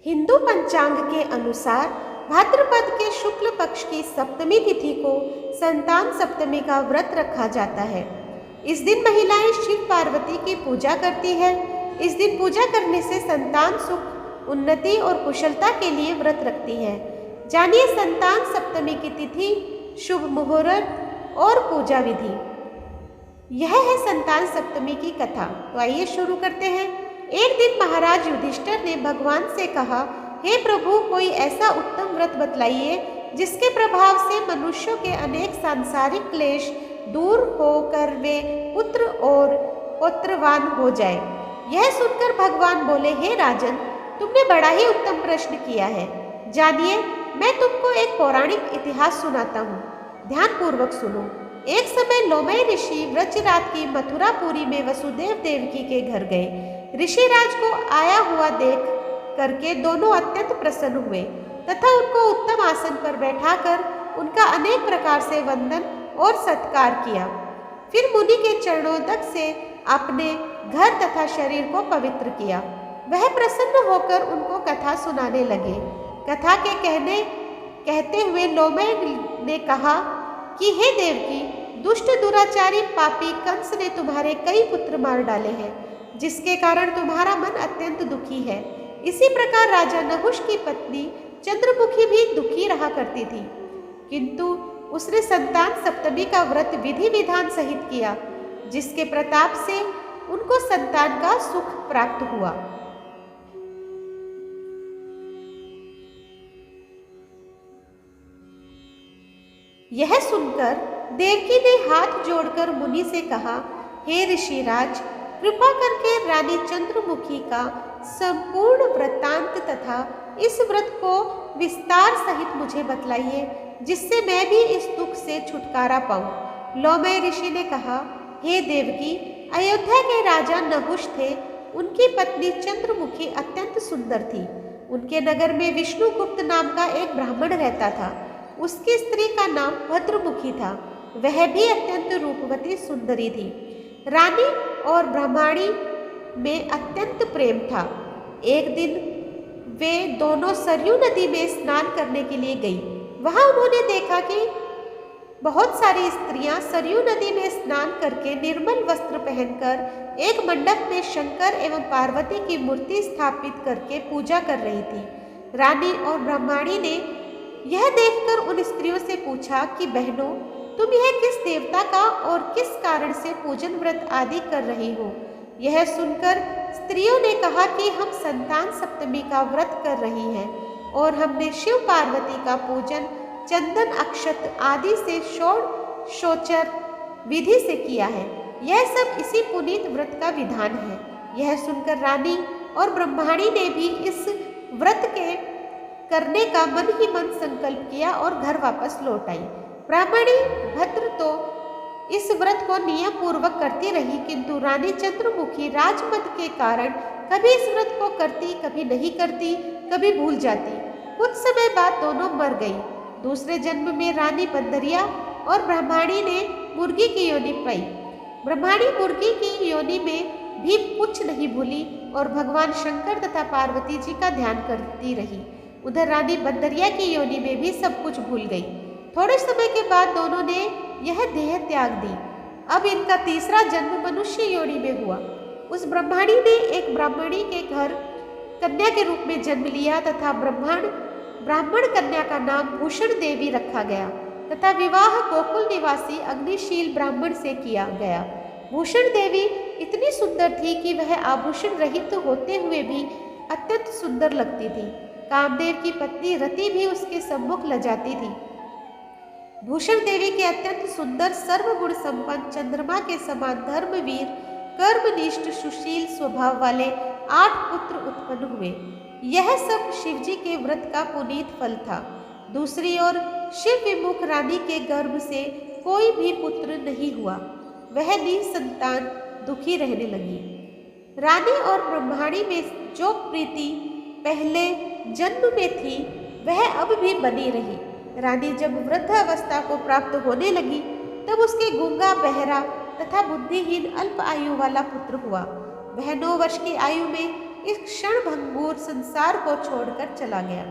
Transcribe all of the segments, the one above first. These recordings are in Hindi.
हिंदू पंचांग के अनुसार भाद्रपद के शुक्ल पक्ष की सप्तमी तिथि को संतान सप्तमी का व्रत रखा जाता है। इस दिन महिलाएं शिव पार्वती की पूजा करती है। इस दिन पूजा करने से संतान सुख, उन्नति और कुशलता के लिए व्रत रखती है। जानिए संतान सप्तमी की तिथि, शुभ मुहूर्त और पूजा विधि। यह है संतान सप्तमी की कथा। तो आइए शुरू करते हैं। एक दिन महाराज युधिष्ठिर ने भगवान से कहा, हे प्रभु, कोई ऐसा उत्तम व्रत बतलाइए जिसके प्रभाव से मनुष्यों के अनेक सांसारिक क्लेश दूर होकर वे पुत्र और पौत्रवान हो जाए। यह सुनकर भगवान बोले, हे राजन, तुमने बड़ा ही उत्तम प्रश्न किया है। जानिए, मैं तुमको एक पौराणिक इतिहास सुनाता हूँ। ध्यान पूर्वक सुनो। एक समय लोमय ऋषि व्रजराज की मथुरापुरी में वसुदेव देवकी के घर गए। ऋषिराज को आया हुआ देख करके दोनों अत्यंत प्रसन्न हुए तथा उनको उत्तम आसन पर बैठाकर उनका अनेक प्रकार से वंदन और सत्कार किया। फिर मुनि के चरणोदक से अपने घर तथा शरीर को पवित्र किया। वह प्रसन्न होकर उनको कथा सुनाने लगे। कथा के कहते हुए लोमय ने कहा कि हे देवकी, दुष्ट दुराचारी पापी कंस ने तुम्हारे कई पुत्र मार डाले हैं, जिसके कारण तुम्हारा मन अत्यंत दुखी है। इसी प्रकार राजा नहुष की पत्नी चंद्रमुखी भी दुखी रहा करती थी, किंतु उसने संतान सप्तमी का व्रत विधि विधान सहित किया, जिसके प्रताप से उनको संतान का सुख प्राप्त हुआ। यह सुनकर देवकी ने हाथ जोड़कर मुनि से कहा, हे ऋषिराज, कृपा करके रानी चंद्रमुखी का संपूर्ण वृत्तांत तथा इस व्रत को विस्तार सहित मुझे बतलाइए, जिससे मैं भी इस दुख से छुटकारा पाऊं। लोमय ऋषि ने कहा, हे देवकी, अयोध्या के राजा नहुष थे। उनकी पत्नी चंद्रमुखी अत्यंत सुंदर थी। उनके नगर में विष्णुगुप्त नाम का एक ब्राह्मण रहता था। उसकी स्त्री का नाम भद्रमुखी था। वह भी अत्यंत रूपवती सुंदरी थी। रानी और ब्राह्मणी में अत्यंत प्रेम था। एक दिन वे दोनों सरयू नदी में स्नान करने के लिए गई। वहां उन्होंने देखा कि बहुत सारी स्त्रियां सरयू नदी में स्नान करके निर्मल वस्त्र पहनकर एक मंडप में शंकर एवं पार्वती की मूर्ति स्थापित करके पूजा कर रही थी। रानी और ब्राह्मणी ने यह देखकर उन स्त्रियों से पूछा कि बहनों, तुम यह किस देवता का और किस कारण से पूजन व्रत आदि कर रही हो? यह सुनकर स्त्रियों ने कहा कि हम संतान सप्तमी का व्रत कर रही हैं और हमने शिव पार्वती का पूजन चंदन अक्षत आदि से षोडशोपचार विधि से किया है। यह सब इसी पुनीत व्रत का विधान है। यह सुनकर रानी और ब्रह्मणी ने भी इस व्रत के करने का मन ही मन संकल्प किया और घर वापस लौट आई। ब्राह्मणी भद्र तो इस व्रत को नियम पूर्वक करती रही, किंतु रानी चंद्रमुखी राजमद के कारण कभी इस व्रत को करती, कभी नहीं करती, कभी भूल जाती। कुछ समय बाद दोनों मर गई। दूसरे जन्म में रानी बंदरिया और ब्राह्मणी ने मुर्गी की योनि पाई। ब्राह्मणी मुर्गी की योनि में भी कुछ नहीं भूली और भगवान शंकर तथा पार्वती जी का ध्यान करती रही। उधर रानी बंदरिया की योनि में भी सब कुछ भूल गई। थोड़े समय के बाद दोनों ने यह देह त्याग दी। अब इनका तीसरा जन्म मनुष्य योनि में हुआ। उस ब्राह्मणी ने एक ब्राह्मणी के घर कन्या के रूप में जन्म लिया तथा ब्राह्मण कन्या का नाम भूषण देवी रखा गया तथा विवाह गोकुल निवासी अग्निशील ब्राह्मण से किया गया। भूषण देवी इतनी सुंदर थी कि वह आभूषण रहित होते हुए भी अत्यंत सुंदर लगती थी। कामदेव की पत्नी रति भी उसके सम्मुख लजाती थी। भूषण देवी के अत्यंत सुंदर सर्वगुण संपन्न चंद्रमा के समान धर्मवीर कर्मनिष्ठ सुशील स्वभाव वाले 8 पुत्र उत्पन्न हुए। यह सब शिवजी के व्रत का पुनीत फल था। दूसरी ओर शिव विमुख रानी के गर्भ से कोई भी पुत्र नहीं हुआ। वह निसंतान दुखी रहने लगी। रानी और ब्रह्मणी में जो प्रीति पहले जन्म में थी वह अब भी बनी रही। रानी जब वृद्ध अवस्था को प्राप्त होने लगी तब उसके गूंगा, बहरा तथा बुद्धिहीन अल्प आयु वाला पुत्र हुआ। वह 9 वर्ष की आयु में इस क्षण भंगुर संसार को छोड़कर चला गया।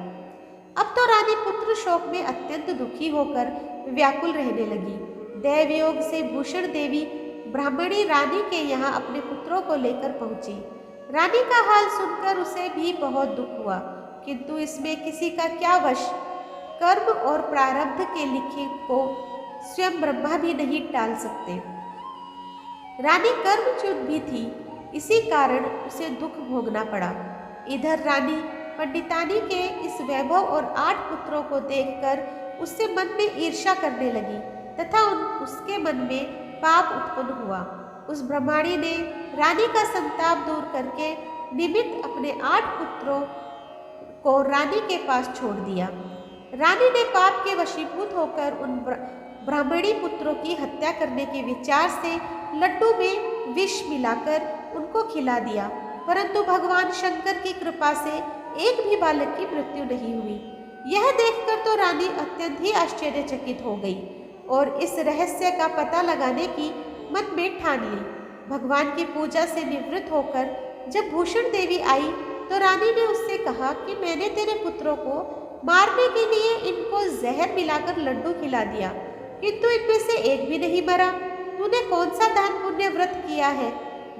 अब तो रानी पुत्र शोक में अत्यंत दुखी होकर व्याकुल रहने लगी। दैवयोग से भूषण देवी ब्राह्मणी रानी के यहाँ अपने पुत्रों को लेकर पहुंची। रानी का हाल सुनकर उसे भी बहुत दुख हुआ, किंतु इसमें किसी का क्या वश। कर्म और प्रारब्ध के लिखे को स्वयं ब्रह्मा भी नहीं टाल सकते। रानी कर्मच्युत भी थी, इसी कारण उसे दुख भोगना पड़ा। इधर रानी पंडितानी के इस वैभव और 8 पुत्रों को देखकर उससे मन में ईर्ष्या करने लगी तथा उसके मन में पाप उत्पन्न हुआ। उस ब्रह्माणी ने रानी का संताप दूर करके निमित्त अपने 8 पुत्रों को रानी के पास छोड़ दिया। रानी ने पाप के वशीभूत होकर उन ब्राह्मणी पुत्रों की हत्या करने के विचार से लड्डू में विष मिलाकर उनको खिला दिया, परंतु भगवान शंकर की कृपा से एक भी बालक की मृत्यु नहीं हुई। यह देखकर तो रानी अत्यंत ही आश्चर्यचकित हो गई और इस रहस्य का पता लगाने की मन में ठान ली। भगवान की पूजा से निवृत्त होकर जब भूषण देवी आई तो रानी ने उससे कहा कि मैंने तेरे पुत्रों को मारने के लिए इनको जहर मिलाकर लड्डू खिला दिया, किंतु इनमें से एक भी नहीं मरा। तूने कौन सा दान पुण्य व्रत किया है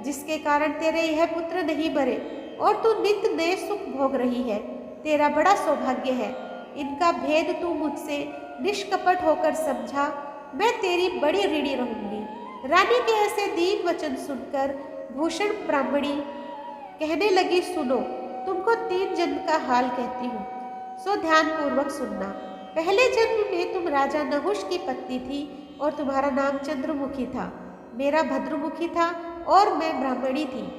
जिसके कारण तेरे यह पुत्र नहीं मरे और तू नित्य नए सुख भोग रही है? तेरा बड़ा सौभाग्य है। इनका भेद तू मुझसे निष्कपट होकर समझा, मैं तेरी बड़ी ऋणी रहूंगी। रानी के ऐसे दीन वचन सुनकर भूषण ब्राह्मणी कहने लगी, सुनो, तुमको 3 जन्म का हाल कहती हूँ, सो ध्यान पूर्वक सुनना। पहले जन्म में तुम राजा नहुष की पत्नी थी और तुम्हारा नाम चंद्रमुखी था, मेरा भद्रमुखी था और मैं ब्राह्मणी थी।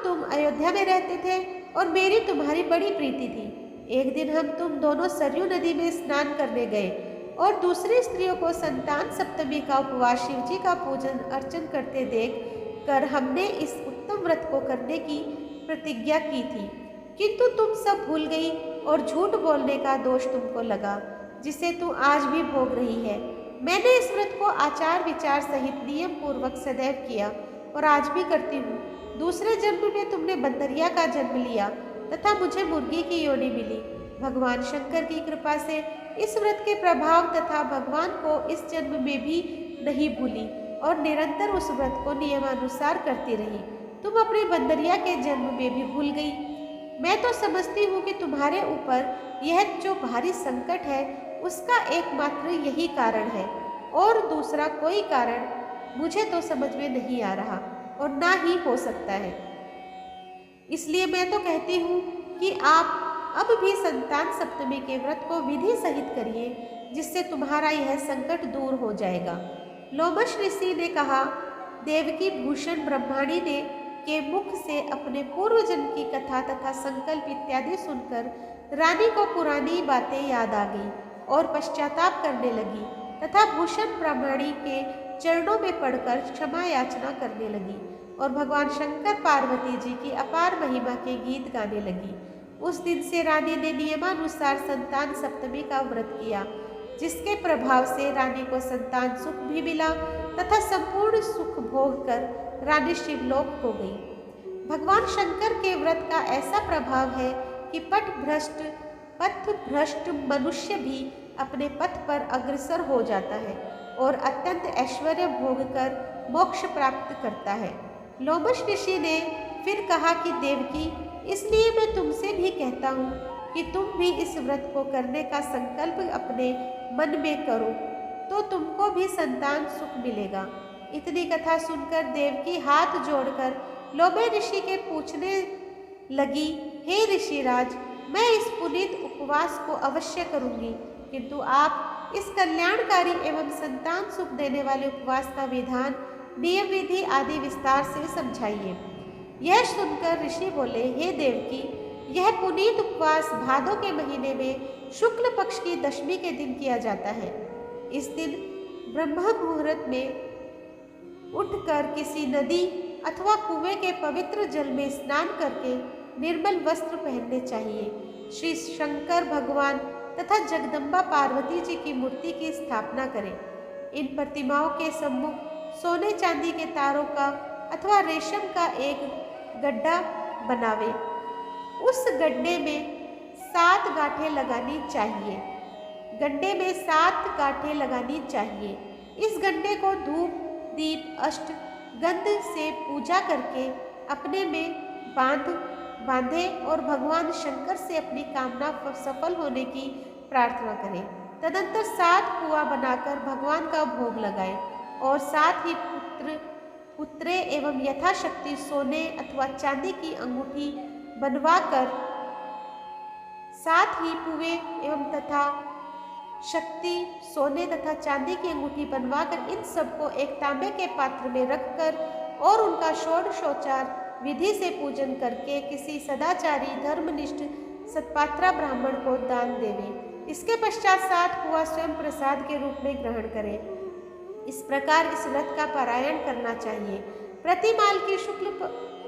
तुम अयोध्या में रहते थे और मेरी तुम्हारी बड़ी प्रीति थी। एक दिन हम तुम दोनों सरयू नदी में स्नान करने गए और दूसरी स्त्रियों को संतान सप्तमी का उपवास शिव जी का पूजन अर्चन करते देख कर हमने इस उत्तम व्रत को करने की प्रतिज्ञा की थी, किंतु तुम सब भूल गई और झूठ बोलने का दोष तुमको लगा, जिसे तू आज भी भोग रही है। मैंने इस व्रत को आचार विचार सहित नियम पूर्वक सदैव किया और आज भी करती हूँ। दूसरे जन्म में तुमने बंदरिया का जन्म लिया तथा मुझे मुर्गी की योनि मिली। भगवान शंकर की कृपा से इस व्रत के प्रभाव तथा भगवान को इस जन्म में भी नहीं भूली और निरंतर उस व्रत को नियमानुसार करती रही। तुम अपने बंदरिया के जन्म में भी भूल गई। मैं तो समझती हूँ कि तुम्हारे ऊपर यह जो भारी संकट है उसका एकमात्र यही कारण है और दूसरा कोई कारण मुझे तो समझ में नहीं आ रहा और ना ही हो सकता है। इसलिए मैं तो कहती हूँ कि आप अब भी संतान सप्तमी के व्रत को विधि सहित करिए, जिससे तुम्हारा यह संकट दूर हो जाएगा। लोमश ऋषि ने कहा, देवकी भूषण ब्रह्माणी ने के मुख से अपने पूर्व जन्म की कथा तथा संकल्प इत्यादि सुनकर रानी को पुरानी बातें याद आ गई और पश्चाताप करने लगी तथा भूषण ब्रह्माणी के चरणों में पड़कर क्षमा याचना करने लगी और भगवान शंकर पार्वती जी की अपार महिमा के गीत गाने लगी। उस दिन से रानी ने नियमानुसार संतान सप्तमी का व्रत किया, जिसके प्रभाव से रानी को संतान सुख भी मिला तथा संपूर्ण सुख भोग कर रानी शिवलोक हो गई। भगवान शंकर के व्रत का ऐसा प्रभाव है कि पथ भ्रष्ट मनुष्य भी अपने पथ पर अग्रसर हो जाता है और अत्यंत ऐश्वर्य भोग कर मोक्ष प्राप्त करता है। लोमश ऋषि ने फिर कहा कि देवकी, इसलिए मैं तुमसे भी कहता हूँ कि तुम भी इस व्रत को करने का संकल्प अपने मन में करो, तो तुमको भी संतान सुख मिलेगा। इतनी कथा सुनकर देवकी हाथ जोड़कर लोमे ऋषि के पूछने लगी, हे ऋषिराज, मैं इस पुनीत उपवास को अवश्य करूँगी, किंतु आप इस कल्याणकारी एवं संतान सुख देने वाले उपवास का विधान, नियम विधि आदि विस्तार से समझाइए। यह सुनकर ऋषि बोले, हे देवकी, यह पुनीत उपवास भादों के महीने में शुक्ल पक्ष की दशमी के दिन किया जाता है। इस दिन ब्रह्म मुहूर्त में उठकर किसी नदी अथवा कुएं के पवित्र जल में स्नान करके निर्मल वस्त्र पहनने चाहिए। श्री शंकर भगवान तथा जगदम्बा पार्वती जी की मूर्ति की स्थापना करें। इन प्रतिमाओं के सम्मुख सोने चांदी के तारों का अथवा रेशम का एक गड्ढा बनावे। उस गड्ढे में 7 गांठें लगानी चाहिए। गड्ढे में 7 गांठें लगानी चाहिए। इस गड्ढे को धूप दीप अष्ट गंध से पूजा करके अपने में बांधे और भगवान शंकर से अपनी कामना सफल होने की प्रार्थना करें। तदंतर 7 कुआं बनाकर भगवान का भोग लगाएं और साथ ही पुत्रे एवं यथाशक्ति सोने अथवा चांदी की अंगूठी बनवाकर, साथ ही पुए एवं तथा शक्ति सोने तथा चांदी की अंगूठी बनवाकर इन सबको एक तांबे के पात्र में रखकर और उनका षोडशोपचार विधि से पूजन करके किसी सदाचारी धर्मनिष्ठ सत्पात्रा ब्राह्मण को दान देवे। इसके पश्चात 7 कुआं स्वयं प्रसाद के रूप में ग्रहण करें। इस प्रकार इस व्रत का पारायण करना चाहिए। प्रतिमाल की शुक्ल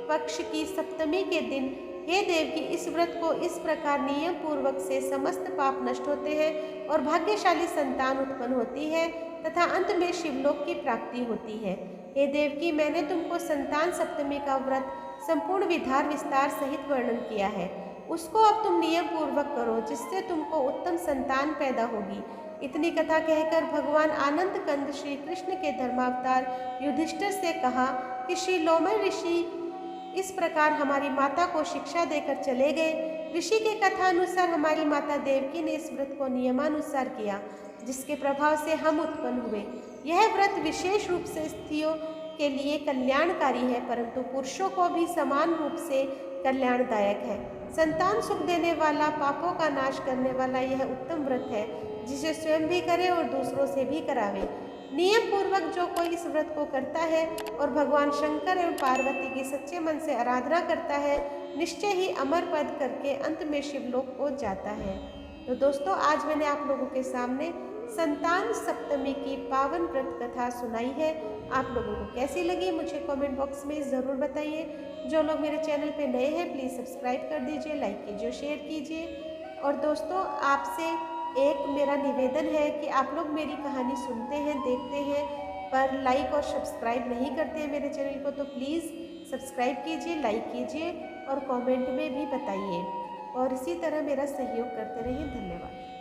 पक्ष की सप्तमी के दिन हे देव की इस व्रत को इस प्रकार नियम पूर्वक से समस्त पाप नष्ट होते हैं और भाग्यशाली संतान उत्पन्न होती है तथा अंत में शिवलोक की प्राप्ति होती है। हे देव की मैंने तुमको संतान सप्तमी का व्रत संपूर्ण विधान विस्तार सहित वर्णन किया है, उसको अब तुम नियम पूर्वक करो जिससे तुमको उत्तम संतान पैदा होगी। इतनी कथा कहकर भगवान आनंद कंद श्री कृष्ण के धर्मावतार युधिष्ठिर से कहा कि श्री लोमय ऋषि इस प्रकार हमारी माता को शिक्षा देकर चले गए। ऋषि के कथा अनुसार हमारी माता देवकी ने इस व्रत को नियमानुसार किया, जिसके प्रभाव से हम उत्पन्न हुए। यह व्रत विशेष रूप से स्त्रियों के लिए कल्याणकारी है, परंतु पुरुषों को भी समान रूप से कल्याणदायक है। संतान सुख देने वाला, पापों का नाश करने वाला यह उत्तम व्रत है, जिसे स्वयं भी करे और दूसरों से भी करावे। नियम पूर्वक जो कोई इस व्रत को करता है और भगवान शंकर एवं पार्वती की सच्चे मन से आराधना करता है, निश्चय ही अमर पद करके अंत में शिवलोक पहुंच जाता है। तो दोस्तों, आज मैंने आप लोगों के सामने संतान सप्तमी की पावन व्रत कथा सुनाई है। आप लोगों को कैसी लगी मुझे कमेंट बॉक्स में ज़रूर बताइए। जो लोग मेरे चैनल पे नए हैं प्लीज़ सब्सक्राइब कर दीजिए, लाइक कीजिए, शेयर कीजिए। और दोस्तों, आपसे एक मेरा निवेदन है कि आप लोग मेरी कहानी सुनते हैं, देखते हैं, पर लाइक और सब्सक्राइब नहीं करते हैं मेरे चैनल को, तो प्लीज़ सब्सक्राइब कीजिए, लाइक कीजिए और कमेंट में भी बताइए और इसी तरह मेरा सहयोग करते रहिए। धन्यवाद।